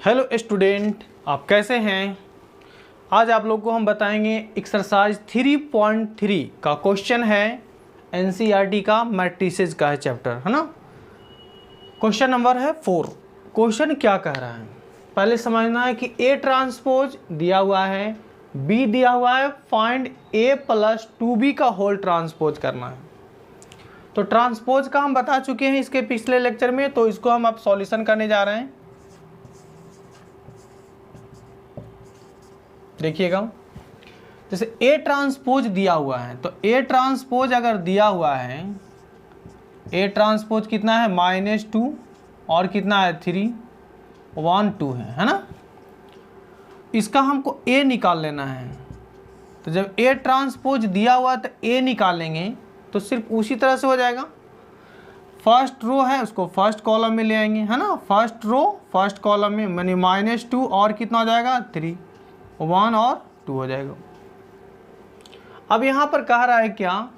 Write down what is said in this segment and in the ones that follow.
Hello student, आप कैसे हैं। आज आप लोग को हम बताएंगे एक्सरसाइज 3.3 का क्वेश्चन है। एनसीईआरटी का मैट्रिसेस का है चैप्टर, है ना। क्वेश्चन नंबर है 4। क्वेश्चन क्या कह रहा है, पहले समझना है कि ए ट्रांसपोज दिया हुआ है, बी दिया हुआ है, फाइंड ए प्लस 2b का होल ट्रांसपोज करना है। तो ट्रांसपोज का हम बता चुके हैं इसके पिछले लेक्चर में, तो इसको हम अब सॉल्यूशन करने जा रहे हैं। देखिएगा, जैसे ए ट्रांसपोज दिया हुआ है, तो ए ट्रांसपोज अगर दिया हुआ है, ए ट्रांसपोज कितना है -2 और कितना है 3, 1 2 है ना। इसका हमको ए निकाल लेना है। तो जब ए ट्रांसपोज दिया हुआ है तो ए निकालेंगे तो सिर्फ उसी तरह से हो जाएगा। फर्स्ट रो है उसको फर्स्ट कॉलम में ले आएंगे, है ना। फर्स्ट रो फर्स्ट कॉलम में, यानी -2 और कितना हो जाएगा 3, 1 और 2 हो जाएगा। अब यहाँ पर कह रहा है क्या,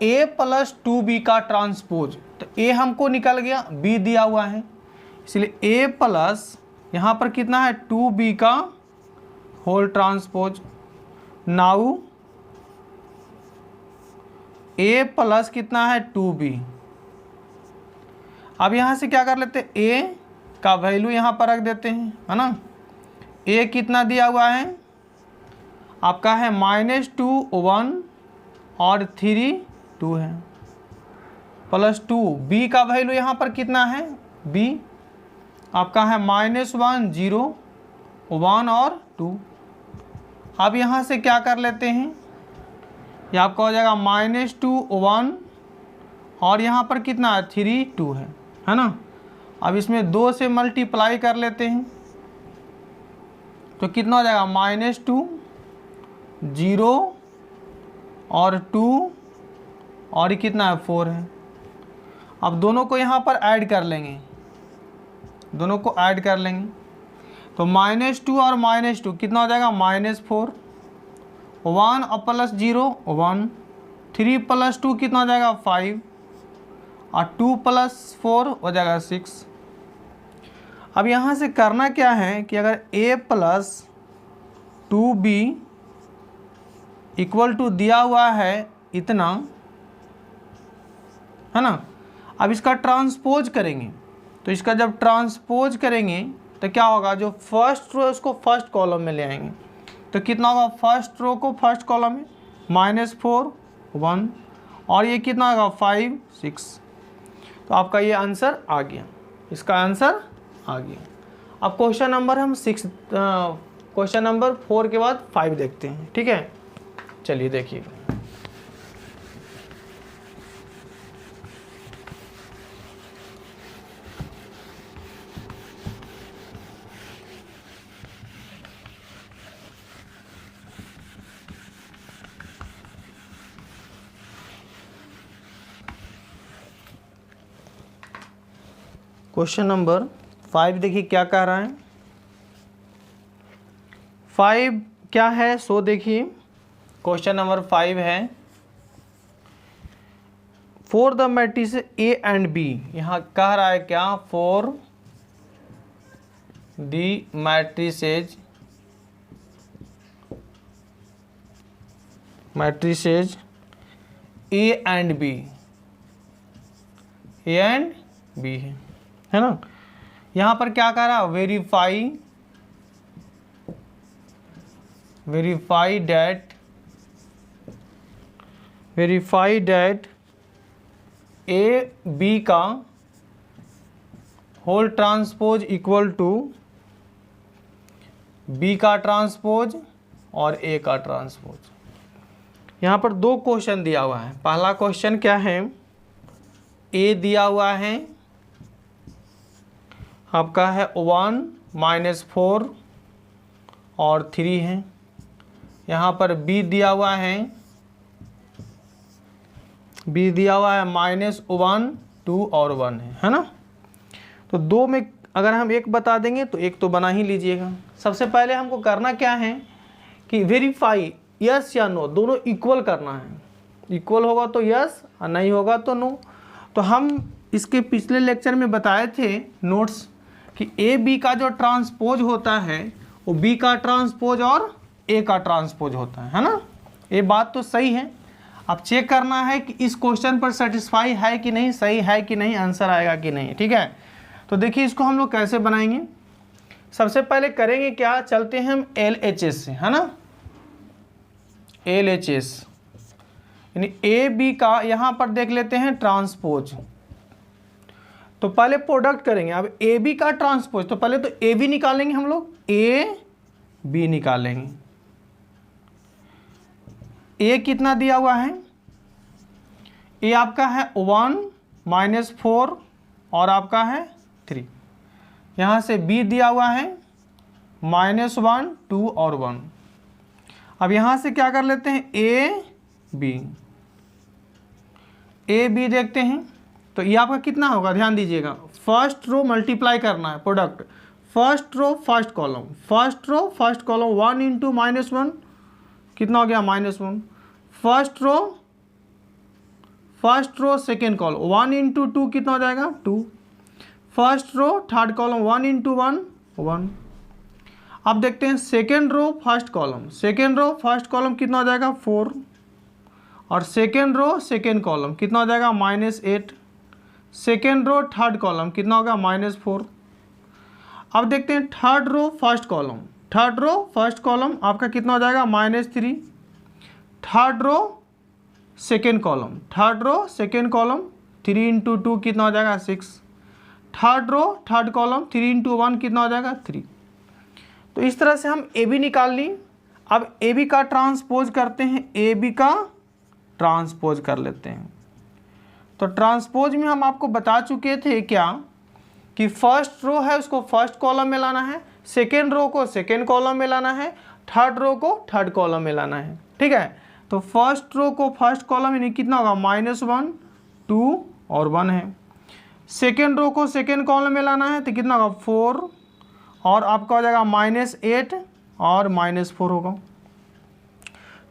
a प्लस 2b का ट्रांसपोज। तो a हमको निकल गया, b दिया हुआ है, इसलिए a प्लस यहाँ पर कितना है 2b का whole transpose. Now a plus कितना है 2b। अब यहाँ से क्या कर लेते हैं, a का वैल्यू यहाँ पर रख देते हैं, है ना। a कितना दिया हुआ है आपका है -2 1 और 3 2 है, प्लस 2। b का वैल्यू यहाँ पर कितना है, b आपका है -1 0 1 और 2। अब यहाँ से क्या कर लेते हैं, ये आपका हो जाएगा -2 1 और यहाँ पर कितना है 3 2 है ना। अब इसमें 2 से मल्टीप्लाई कर लेते हैं तो कितना हो जाएगा -2 0 और 2 और ये कितना है 4 है। अब दोनों को यहाँ पर ऐड कर लेंगे, दोनों को ऐड कर लेंगे तो -2 और -2 कितना हो जाएगा -4, 1 और प्लस 0 1, 3 प्लस 2 कितना हो जाएगा 5 और 2 प्लस 4 हो जाएगा 6। अब यहाँ से करना क्या है कि अगर a plus 2b equal to दिया हुआ है इतना, है ना। अब इसका ट्रांसपोज करेंगे, तो इसका जब ट्रांसपोज करेंगे तो क्या होगा, जो फर्स्ट रो है उसको फर्स्ट कॉलम में ले आएंगे तो कितना होगा, फर्स्ट रो को फर्स्ट कॉलम में -4 1 और ये कितना होगा 5 6। तो आपका ये आंसर आ गया, इसका आंसर आ गया। अब क्वेश्चन नंबर हम 6 क्वेश्चन नंबर 4 के बाद 5 देखते हैं, ठीक है। चलिए देखिए, क्वेश्चन नंबर 5 देखिए क्या कह रहा है। 5 क्या है, सो देखिए क्वेश्चन नंबर 5 है, for the matrix A and B. यहाँ कह रहा है क्या, for the matrices A and B, A and B है ना। यहाँ पर क्या कह रहा है, वेरीफाई डेट ए बी का whole transpose equal to B का ट्रांसपोज और ए का ट्रांसपोज। यहाँ पर 2 क्वेश्चन दिया हुआ है। पहला क्वेश्चन क्या है, ए दिया हुआ है आपका है 1 -4 और 3 है। यहाँ पर b दिया हुआ है, b दिया हुआ है -1 2 और 1 है ना। तो 2 में अगर हम एक बता देंगे तो एक तो बना ही लीजिएगा। सबसे पहले हमको करना क्या है कि वेरीफाई यस या नो दोनों इक्वल करना है। इक्वल होगा तो यस और नहीं होगा तो नो। तो हम इसके पिछले लेक्चर में बताए थे नोट्स कि ए बी का जो ट्रांसपोज होता है वो बी का ट्रांसपोज और ए का ट्रांसपोज होता है ना। ये बात तो सही है। अब चेक करना है कि इस क्वेश्चन पर सेटिस्फाई है कि नहीं, सही है कि नहीं, आंसर आएगा कि नहीं। ठीक है, तो देखिए इसको हम लोग कैसे बनाएंगे। सबसे पहले करेंगे क्या, चलते हैं हम LHS से, है ना। LHS यानी ए बी का यहाँ पर देख लेते हैं ट्रांसपोज। तो पहले प्रोडक्ट करेंगे। अब ए बी का ट्रांसपोज, तो पहले तो ए बी निकालेंगे हम लोग, ए बी निकालेंगे। ए कितना दिया हुआ है, ए आपका है 1 - 4 और आपका है 3। यहाँ से बी दिया हुआ है -1 2 और 1। अब यहाँ से क्या कर लेते हैं, ए बी देखते हैं। तो ये आपका कितना होगा, ध्यान दीजिएगा, फर्स्ट रो मल्टीप्लाई करना है product, first row first column, first row first column 1 × -1 कितना हो गया -1। फर्स्ट रो सेकेंड कॉलम 1 × 2 कितना हो जाएगा 2। First row third column 1 × 1 1। अब देखते हैं second row first column, second row first column कितना हो जाएगा 4 और सेकेंड रो सेकेंड कॉलम कितना हो जाएगा -8। सेकेंड रो थर्ड कॉलम कितना होगा -4। अब देखते हैं third row first column, third row first column आपका कितना हो जाएगा -3। Third row second column, third row second column 3 × 2 कितना हो जाएगा 6। थर्ड रो थर्ड कॉलम 3 × 1 कितना हो जाएगा 3। तो इस तरह से हम ए बी निकाल ली। अब ए बी का ट्रांसपोज करते हैं, ए बी का ट्रांसपोज कर लेते हैं। तो ट्रांसपोज में हम आपको बता चुके थे क्या कि फर्स्ट रो है उसको फर्स्ट कॉलम में लाना है, सेकेंड रो को सेकेंड कॉलम में लाना है, थर्ड रो को थर्ड कॉलम में लाना है। ठीक है, तो फर्स्ट रो को फर्स्ट कॉलम यानी कितना होगा -1 2 और 1 है। सेकेंड रो को सेकेंड कॉलम में लाना है तो कितना होगा 4 और आपका हो जाएगा -8 और -4 होगा।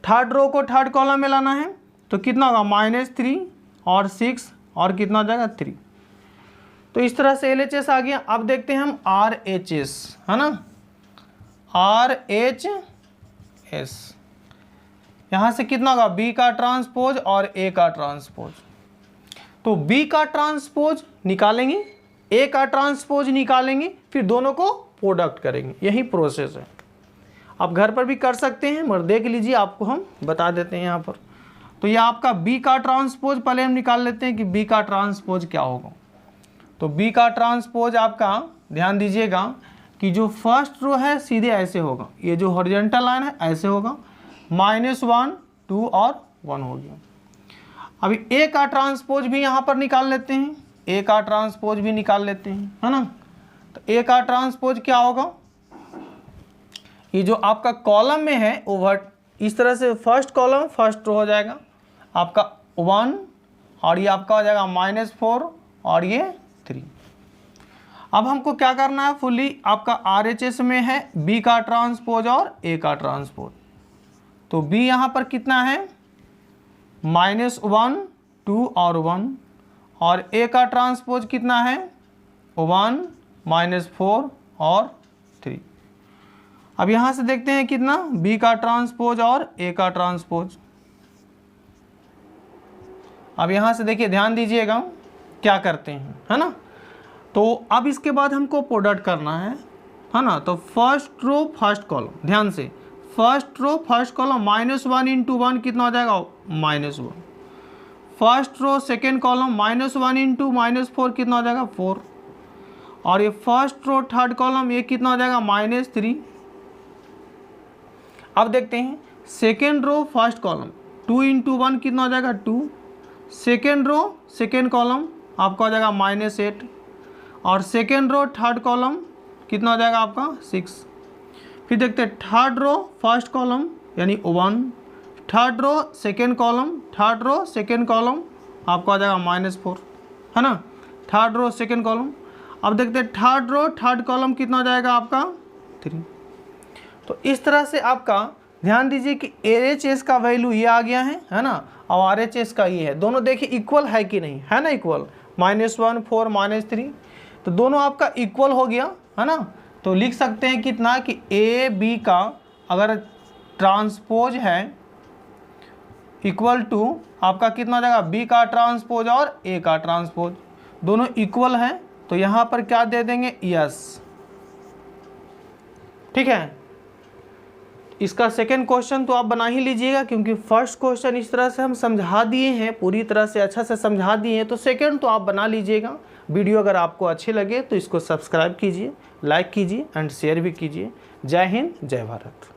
थर्ड रो को थर्ड कॉलम में लाना है तो कितना होगा -3 और 6 और कितना हो जाएगा 3। तो इस तरह से LHS आ गया। अब देखते हैं हम RHS, है ना, RHS यहाँ से कितना होगा B का ट्रांसपोज और A का ट्रांसपोज। तो B का ट्रांसपोज निकालेंगे, A का ट्रांसपोज निकालेंगे, फिर दोनों को प्रोडक्ट करेंगे। यही प्रोसेस है। आप घर पर भी कर सकते हैं मगर देख लीजिए, आपको हम बता देते हैं यहाँ पर। तो ये आपका B का ट्रांसपोज पहले हम निकाल लेते हैं कि B का ट्रांसपोज क्या होगा। तो B का ट्रांसपोज आपका ध्यान दीजिएगा कि जो फर्स्ट रो है सीधे ऐसे होगा, ये जो हॉरिजॉन्टल लाइन है ऐसे होगा, -1 2 और 1 हो गया। अभी A का ट्रांसपोज भी यहाँ पर निकाल लेते हैं, A का ट्रांसपोज भी निकाल लेते हैं, है ना। तो A का ट्रांसपोज क्या होगा, ये जो आपका कॉलम में है ओवर इस तरह से फर्स्ट कॉलम फर्स्ट रो हो जाएगा आपका 1 और ये आपका हो जाएगा -4 और ये 3। अब हमको क्या करना है, फुली आपका RHS में है B का ट्रांसपोज और A का ट्रांसपोज। तो B यहाँ पर कितना है -1 2 और 1 और A का ट्रांसपोज कितना है 1 -4 और 3। अब यहाँ से देखते हैं कितना B का ट्रांसपोज और A का ट्रांसपोज। अब यहाँ से देखिए ध्यान दीजिएगा क्या करते हैं, है ना। तो अब इसके बाद हमको प्रोडक्ट करना है ना। तो फर्स्ट रो फर्स्ट कॉलम, ध्यान से फर्स्ट रो फर्स्ट कॉलम -1 × 1 कितना हो जाएगा -1। फर्स्ट रो सेकेंड कॉलम -1 × -4 कितना हो जाएगा 4 और ये फर्स्ट रो थर्ड कॉलम ये कितना हो जाएगा -3। अब देखते हैं सेकेंड रो फर्स्ट कॉलम 2 × 1 कितना हो जाएगा 2। सेकेंड रो सेकेंड कॉलम आपका हो जाएगा -8 और सेकेंड रो थर्ड कॉलम कितना हो जाएगा आपका 6। फिर देखते हैं थर्ड रो फर्स्ट कॉलम यानी 1, third row second column, third row second column आपका हो जाएगा -4, है ना, थर्ड रो सेकेंड कॉलम। अब देखते हैं थर्ड रो थर्ड कॉलम कितना हो जाएगा आपका 3। तो इस तरह से आपका ध्यान दीजिए कि LHS का वैल्यू ये आ गया है ना, और RHS का ये है। दोनों देखिए इक्वल है कि नहीं, है ना, इक्वल -1 4 -3। तो दोनों आपका इक्वल हो गया है ना। तो लिख सकते हैं कितना कि ए बी का अगर ट्रांसपोज है इक्वल टू आपका कितना हो जाएगा, बी का ट्रांसपोज और ए का ट्रांसपोज, दोनों इक्वल हैं तो यहाँ पर क्या दे देंगे, यस। ठीक है, इसका सेकेंड क्वेश्चन तो आप बना ही लीजिएगा, क्योंकि फर्स्ट क्वेश्चन इस तरह से हम समझा दिए हैं, पूरी तरह से अच्छा से समझा दिए हैं, तो सेकेंड तो आप बना लीजिएगा। वीडियो अगर आपको अच्छी लगे तो इसको सब्सक्राइब कीजिए, लाइक कीजिए एंड शेयर भी कीजिए। जय हिंद, जय भारत।